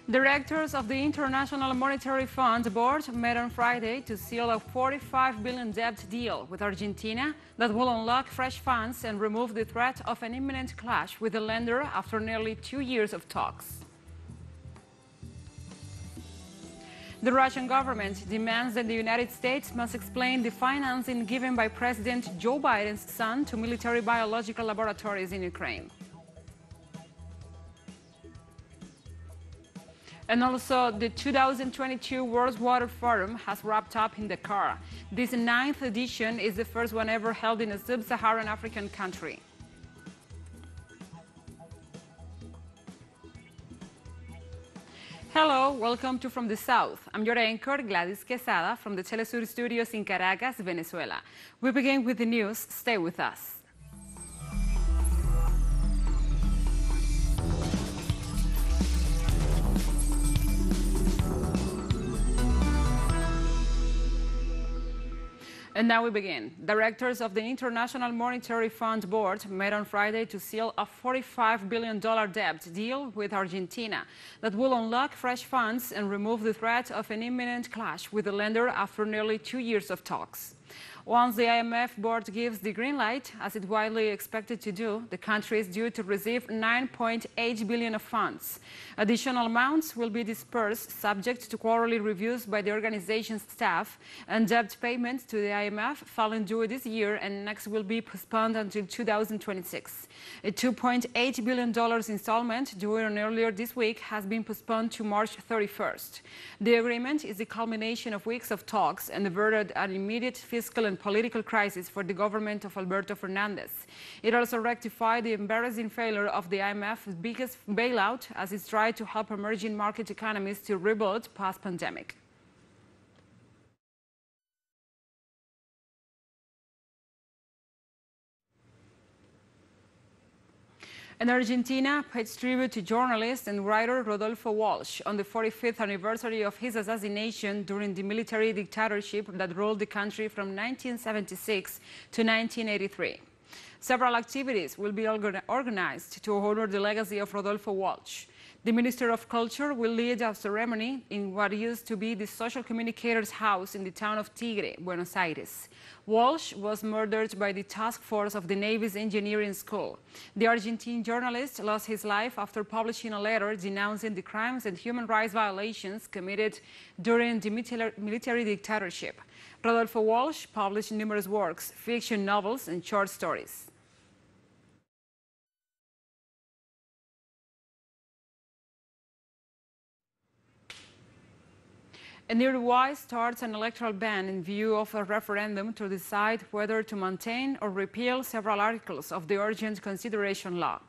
Directors of the International Monetary Fund Board met on Friday to seal a $45 billion debt deal with Argentina that will unlock fresh funds and remove the threat of an imminent clash with the lender after nearly 2 years of talks. The Russian government demands that the United States must explain the financing given by President Joe Biden's son to military biological laboratories in Ukraine. And also, the 2022 World Water Forum has wrapped up in Dakar. This 9th edition is the first one ever held in a sub-Saharan African country. Hello, welcome to From the South. I'm your anchor, Gladys Quesada, from the teleSUR studios in Caracas, Venezuela. We begin with the news. Stay with us. And now we begin. Directors of the International Monetary Fund Board met on Friday to seal a $45 billion debt deal with Argentina that will unlock fresh funds and remove the threat of an imminent clash with the lender after nearly 2 years of talks. Once the IMF board gives the green light, as it widely expected to do, the country is due to receive $9.8 billion of funds. Additional amounts will be dispersed subject to quarterly reviews by the organization's staff, and debt payments to the IMF falling due this year and next will be postponed until 2026. A $2.8 billion installment due earlier this week has been postponed to March 31st. The agreement is the culmination of weeks of talks and averted an immediate fiscal and political crisis for the government of Alberto Fernandez. It also rectified the embarrassing failure of the IMF's biggest bailout as it tried to help emerging market economies to rebuild post-pandemic. And Argentina pays tribute to journalist and writer Rodolfo Walsh on the 45th anniversary of his assassination during the military dictatorship that ruled the country from 1976 to 1983. Several activities will be organized to honor the legacy of Rodolfo Walsh. The Minister of Culture will lead a ceremony in what used to be the social communicator's house in the town of Tigre, Buenos Aires. Walsh was murdered by the task force of the Navy's engineering school. The Argentine journalist lost his life after publishing a letter denouncing the crimes and human rights violations committed during the military dictatorship. Rodolfo Walsh published numerous works, fiction novels, and short stories. And Uruguay starts an electoral ban in view of a referendum to decide whether to maintain or repeal several articles of the urgent consideration law.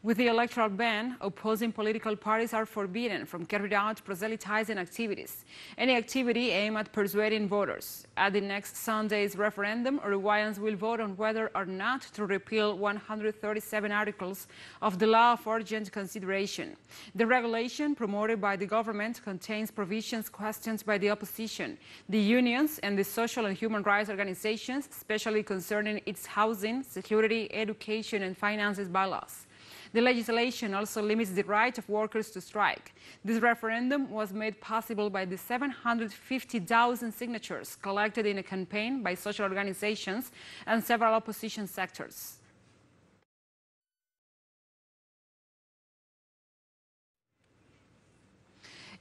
With the electoral ban, opposing political parties are forbidden from carrying out proselytizing activities, any activity aimed at persuading voters. At the next Sunday's referendum, Uruguayans will vote on whether or not to repeal 137 articles of the law of urgent consideration. The regulation promoted by the government contains provisions questioned by the opposition, the unions, and the social and human rights organizations, especially concerning its housing, security, education, and finances bylaws. The legislation also limits the right of workers to strike. This referendum was made possible by the 750,000 signatures collected in a campaign by social organizations and several opposition sectors.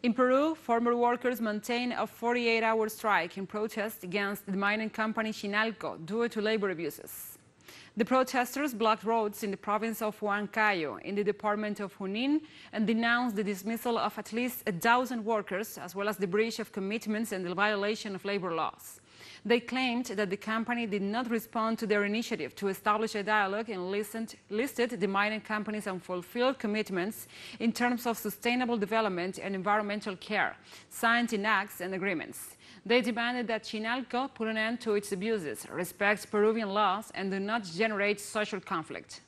In Peru, former workers maintain a 48-hour strike in protest against the mining company Chinalco due to labor abuses. The protesters blocked roads in the province of Huancayo in the department of Junín and denounced the dismissal of at least 1,000 workers, as well as the breach of commitments and the violation of labor laws. They claimed that the company did not respond to their initiative to establish a dialogue and listed the mining company's unfulfilled commitments in terms of sustainable development and environmental care, signed in acts and agreements. They demanded that Chinalco put an end to its abuses, respect Peruvian laws, and do not generate social conflict.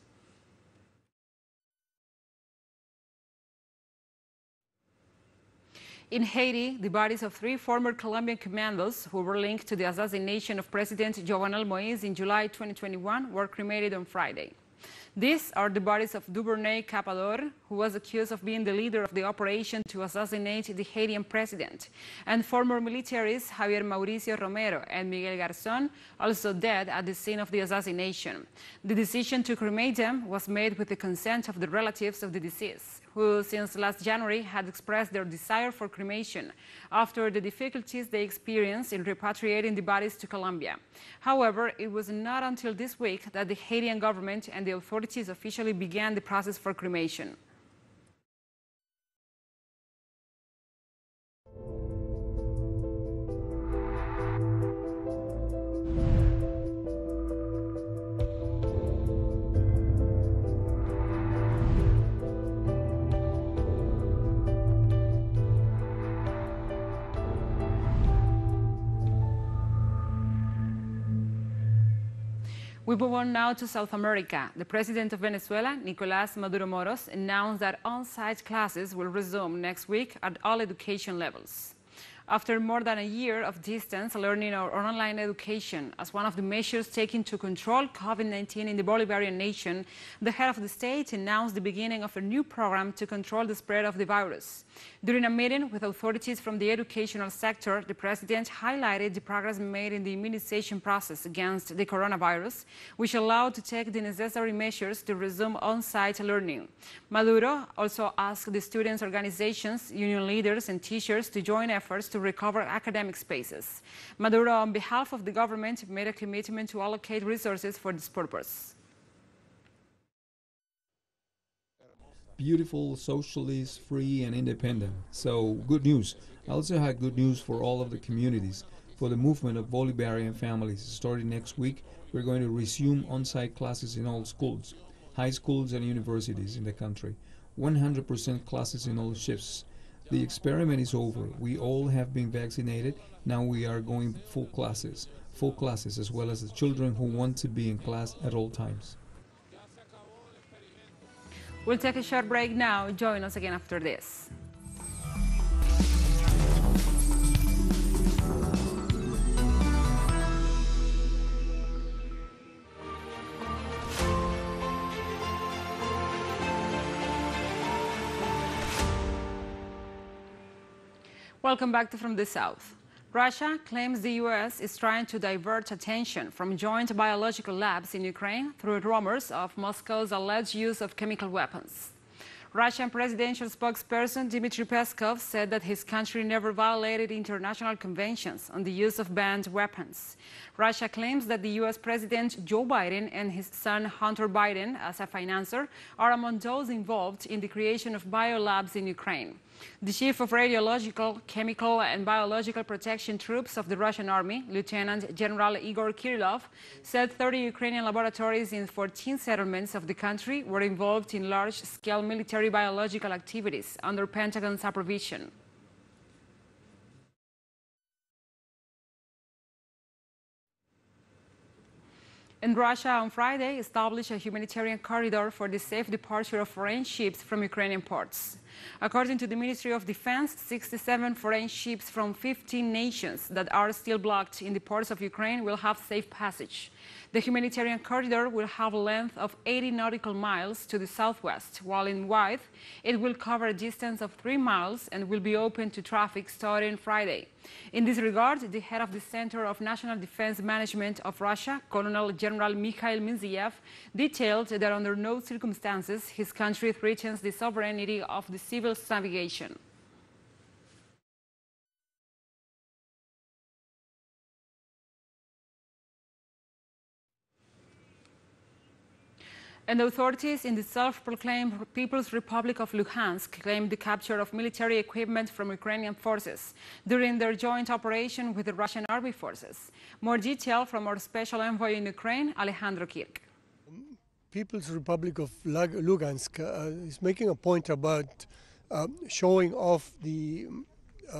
In Haiti, the bodies of 3 former Colombian commandos who were linked to the assassination of President Jovenel Moïse in July 2021 were cremated on Friday. These are the bodies of Duvernay Capador, who was accused of being the leader of the operation to assassinate the Haitian president, and former militaries Javier Mauricio Romero and Miguel Garzón, also dead at the scene of the assassination. The decision to cremate them was made with the consent of the relatives of the deceased, who since last January had expressed their desire for cremation after the difficulties they experienced in repatriating the bodies to Colombia. However, it was not until this week that the Haitian government and the authorities officially began the process for cremation. We move on now to South America. The president of Venezuela, Nicolás Maduro Moros, announced that on-site classes will resume next week at all education levels. After more than a year of distance learning or online education as one of the measures taken to control COVID-19 in the Bolivarian nation, the head of the state announced the beginning of a new program to control the spread of the virus. During a meeting with authorities from the educational sector, the president highlighted the progress made in the immunization process against the coronavirus, which allowed to take the necessary measures to resume on-site learning. Maduro also asked the students' organizations, union leaders, and teachers to join efforts to recover academic spaces. Maduro, on behalf of the government, made a commitment to allocate resources for this purpose. Beautiful, socialist, free, and independent. So, good news. I also had good news for all of the communities. For the movement of Bolivarian families, starting next week, we're going to resume on-site classes in all schools, high schools and universities in the country. 100% classes in all shifts. The experiment is over. We all have been vaccinated. Now we are going full classes, as well as the children who want to be in class at all times. We'll take a short break now. Join us again after this. Welcome back to From the South. Russia claims the U.S. is trying to divert attention from joint biological labs in Ukraine through rumors of Moscow's alleged use of chemical weapons. Russian presidential spokesperson Dmitry Peskov said that his country never violated international conventions on the use of banned weapons. Russia claims that the U.S. President Joe Biden and his son Hunter Biden, as a financier, are among those involved in the creation of biolabs in Ukraine. The chief of radiological, chemical, and biological protection troops of the Russian army, Lieutenant General Igor Kirillov, said 30 Ukrainian laboratories in 14 settlements of the country were involved in large-scale military biological activities under Pentagon supervision. And Russia on Friday established a humanitarian corridor for the safe departure of foreign ships from Ukrainian ports. According to the Ministry of Defense, 67 foreign ships from 15 nations that are still blocked in the ports of Ukraine will have safe passage. The humanitarian corridor will have a length of 80 nautical miles to the southwest, while in width it will cover a distance of 3 miles and will be open to traffic starting Friday. In this regard, the head of the Center of National Defense Management of Russia, Colonel General Mikhail Minziev, detailed that under no circumstances his country threatens the sovereignty of the civil navigation. And authorities in the self-proclaimed People's Republic of Lugansk claimed the capture of military equipment from Ukrainian forces during their joint operation with the Russian army forces. More detail from our special envoy in Ukraine, Alejandro Kirk. People's Republic of Lugansk is making a point about showing off the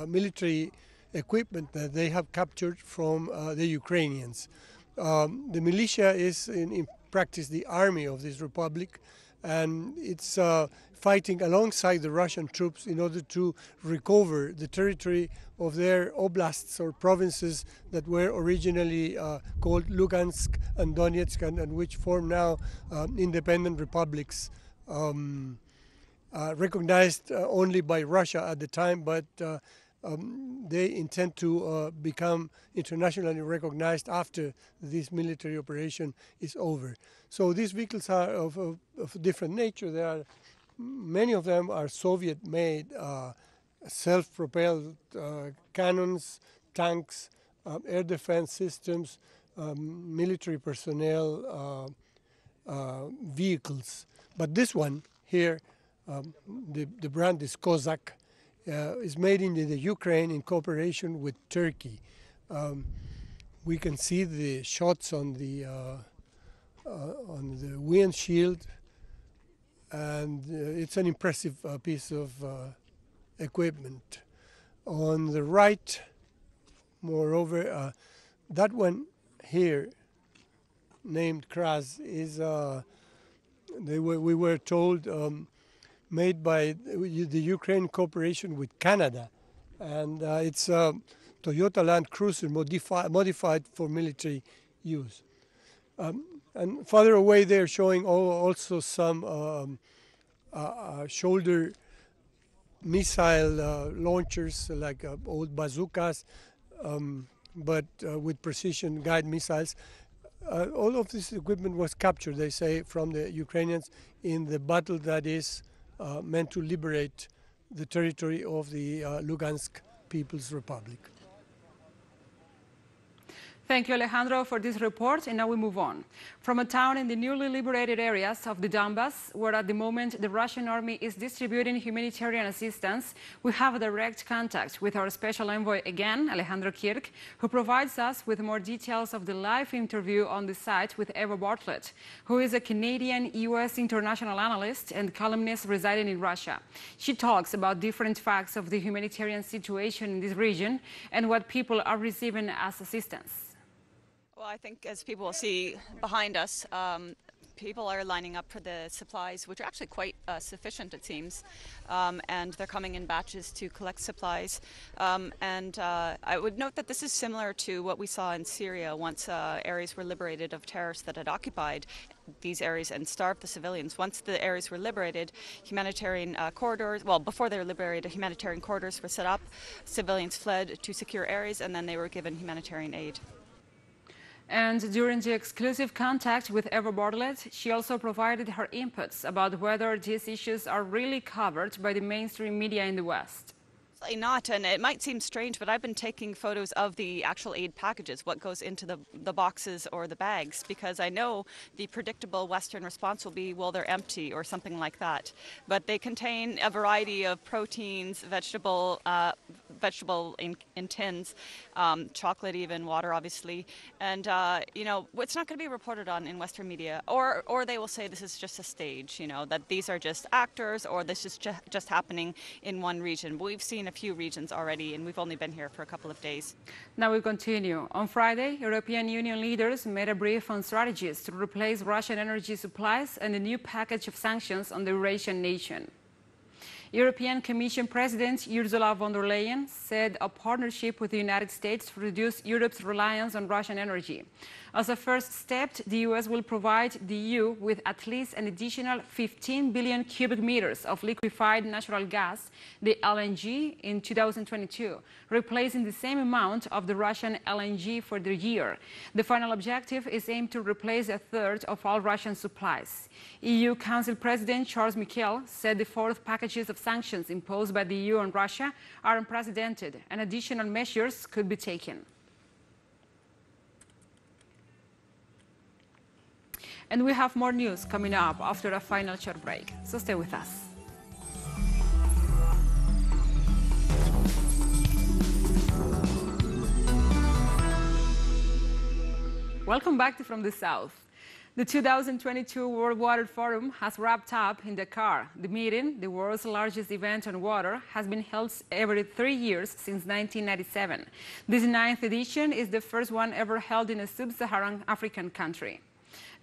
military equipment that they have captured from the Ukrainians. The militia is in practice the army of this republic, and it's fighting alongside the Russian troops in order to recover the territory of their oblasts or provinces that were originally called Lugansk and Donetsk, and which form now independent republics recognized only by Russia at the time, but they intend to become internationally recognized after this military operation is over. So these vehicles are of different nature. Many of them are Soviet-made, self-propelled cannons, tanks, air defense systems, military personnel, vehicles. But this one here, the brand is Kozak, is made in the Ukraine in cooperation with Turkey. We can see the shots on the windshield, and it's an impressive piece of equipment. On the right, moreover, that one here, named Kraz, is we were told made by the Ukraine cooperation with Canada, and it's a Toyota Land Cruiser modified for military use. And farther away, they're showing also some shoulder missile launchers, like old bazookas, but with precision guide missiles. All of this equipment was captured, they say, from the Ukrainians in the battle that is meant to liberate the territory of the Lugansk People's Republic. Thank you, Alejandro, for this report. And now we move on. From a town in the newly liberated areas of the Donbass, where at the moment the Russian army is distributing humanitarian assistance, we have a direct contact with our special envoy again, Alejandro Kirk, who provides us with more details of the live interview on the site with Eva Bartlett, who is a Canadian-U.S. international analyst and columnist residing in Russia. She talks about different facts of the humanitarian situation in this region and what people are receiving as assistance. Well, I think as people will see behind us, people are lining up for the supplies, which are actually quite sufficient, it seems, and they're coming in batches to collect supplies. I would note that this is similar to what we saw in Syria once areas were liberated of terrorists that had occupied these areas and starved the civilians. Once the areas were liberated, humanitarian corridors, well, before they were liberated, humanitarian corridors were set up, civilians fled to secure areas, and then they were given humanitarian aid. And during the exclusive contact with Eva Bartlett, she also provided her inputs about whether these issues are really covered by the mainstream media in the West. Not, and it might seem strange, but I've been taking photos of the actual aid packages, what goes into the boxes or the bags, because I know the predictable Western response will be, well, they're empty or something like that. But they contain a variety of proteins, vegetable in tins, chocolate, even water, obviously, and you know, it's not going to be reported on in Western media, or they will say this is just a stage, you know, that these are just actors, or this is just happening in one region. But we've seen a few regions already, and we've only been here for a couple of days. Now we continue. On Friday, European Union leaders made a brief on strategies to replace Russian energy supplies and a new package of sanctions on the Eurasian nation. European Commission President Ursula von der Leyen said a partnership with the United States to reduce Europe's reliance on Russian energy. As a first step, the US will provide the EU with at least an additional 15 billion cubic meters of liquefied natural gas, the LNG, in 2022, replacing the same amount of the Russian LNG for the year. The final objective is aimed to replace a third of all Russian supplies. EU Council President Charles Michel said the fourth packages of sanctions imposed by the EU on Russia are unprecedented and additional measures could be taken. And we have more news coming up after a final short break, so stay with us. Welcome back to From the South. The 2022 World Water Forum has wrapped up in Dakar. The meeting, the world's largest event on water, has been held every 3 years since 1997. This 9th edition is the first one ever held in a sub-Saharan African country.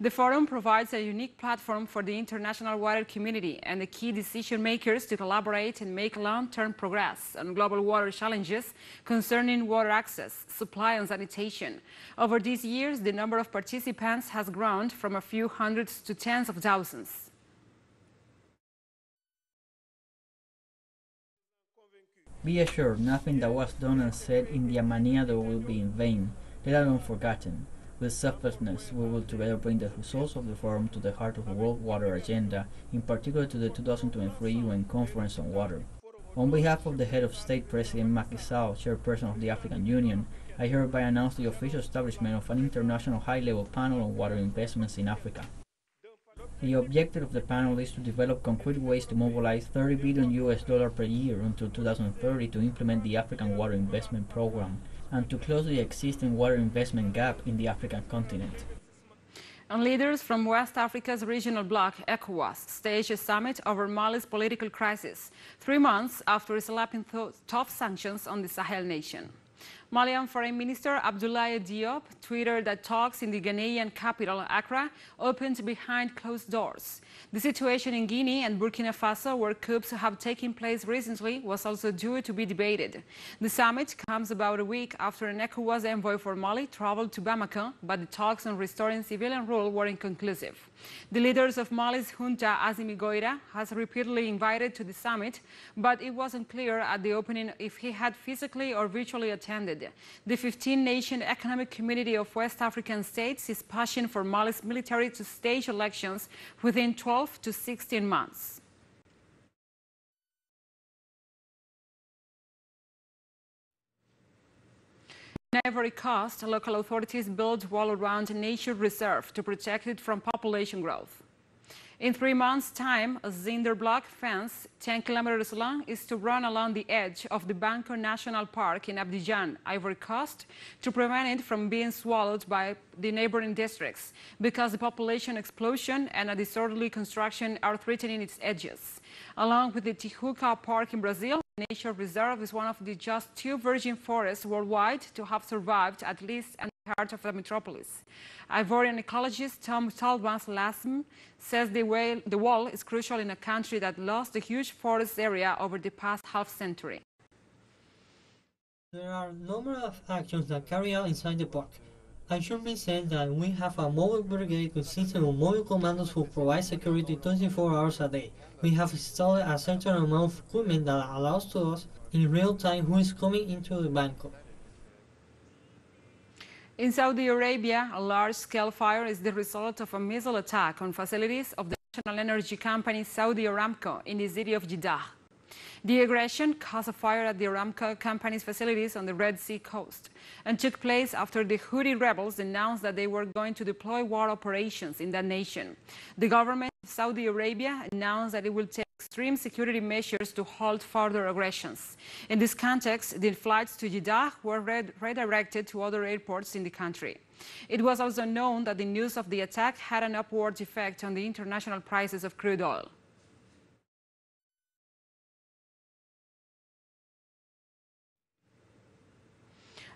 The forum provides a unique platform for the international water community and the key decision makers to collaborate and make long-term progress on global water challenges concerning water access, supply and sanitation. Over these years, the number of participants has grown from a few hundreds to tens of thousands. Be assured, nothing that was done and said in the Amaniado will be in vain, let alone forgotten. With selflessness, we will together bring the results of the forum to the heart of the world water agenda, in particular to the 2023 UN Conference on Water. On behalf of the head of state, President Macky Sall, chairperson of the African Union, I hereby announce the official establishment of an international high-level panel on water investments in Africa. The objective of the panel is to develop concrete ways to mobilize $30 billion per year until 2030 to implement the African Water Investment Program and to close the existing water investment gap in the African continent. And leaders from West Africa's regional bloc, ECOWAS, staged a summit over Mali's political crisis, 3 months after slapping tough sanctions on the Sahel nation. Malian Foreign Minister Abdoulaye Diop tweeted that talks in the Ghanaian capital, Accra, opened behind closed doors. The situation in Guinea and Burkina Faso, where coups have taken place recently, was also due to be debated. The summit comes about a week after an ECOWAS envoy for Mali traveled to Bamako, but the talks on restoring civilian rule were inconclusive. The leaders of Mali's junta, Assimi Goïta, has repeatedly invited to the summit, but it wasn't clear at the opening if he had physically or virtually attended. The 15-nation economic community of West African states is pushing for Mali's military to stage elections within 12 to 16 months. In Ivory Coast, local authorities built wall around a nature reserve to protect it from population growth. In 3 months' time, a cinder block fence, 10 kilometers long, is to run along the edge of the Banco National Park in Abidjan, Ivory Coast, to prevent it from being swallowed by the neighboring districts, because the population explosion and a disorderly construction are threatening its edges. Along with the Tijuca Park in Brazil, the nature reserve is one of the just 2 virgin forests worldwide to have survived at least in the heart of the metropolis. Ivorian ecologist Tom Talbans-Lasm says the wall is crucial in a country that lost a huge forest area over the past half-century. There are a number of actions that carry out inside the park. I should be said that we have a mobile brigade consisting of mobile commandos who provide security 24 hours a day. We have installed a certain amount of equipment that allows to us in real time who is coming into the Banco. In Saudi Arabia, a large-scale fire is the result of a missile attack on facilities of the national energy company Saudi Aramco in the city of Jeddah. The aggression caused a fire at the Aramco company's facilities on the Red Sea coast and took place after the Houthi rebels announced that they were going to deploy war operations in that nation. The government of Saudi Arabia announced that it will take extreme security measures to halt further aggressions. In this context, the flights to Jeddah were redirected to other airports in the country. It was also known that the news of the attack had an upward effect on the international prices of crude oil.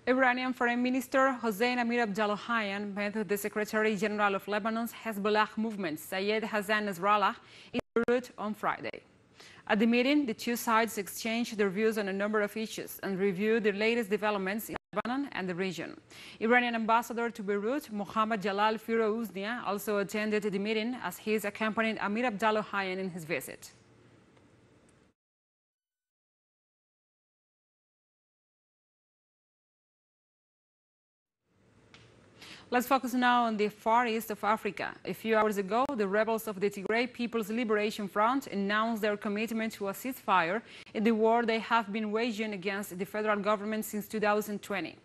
Iranian Foreign Minister Hossein Amir-Abdollahian met with the Secretary General of Lebanon's Hezbollah movement, Sayed Hassan Nasrallah, in Beirut on Friday. At the meeting, the two sides exchanged their views on a number of issues and reviewed the latest developments in Lebanon and the region. Iranian ambassador to Beirut, Mohammad Jalal Firouznia, also attended the meeting as he accompanied Amir-Abdollahian in his visit. Let's focus now on the far east of Africa. A few hours ago, the rebels of the Tigray People's Liberation Front announced their commitment to a ceasefire in the war they have been waging against the federal government since 2020.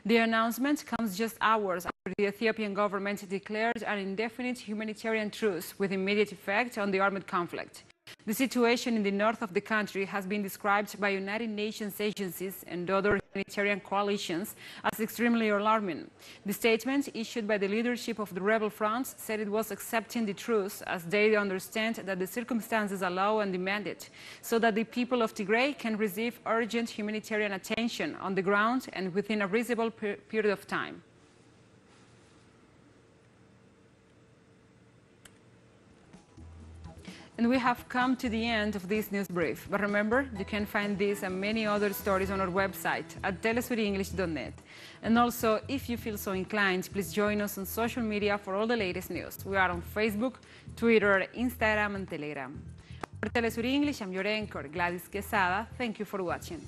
The announcement comes just hours after the Ethiopian government declared an indefinite humanitarian truce with immediate effect on the armed conflict. The situation in the north of the country has been described by United Nations agencies and other humanitarian coalitions as extremely alarming. The statement issued by the leadership of the rebel fronts said it was accepting the truce as they understand that the circumstances allow and demand it, so that the people of Tigray can receive urgent humanitarian attention on the ground and within a reasonable period of time. And we have come to the end of this news brief. But remember, you can find this and many other stories on our website at telesurenglish.net. And also, if you feel so inclined, please join us on social media for all the latest news. We are on Facebook, Twitter, Instagram, and Telegram. For Telesur English, I'm your anchor, Gladys Quesada. Thank you for watching.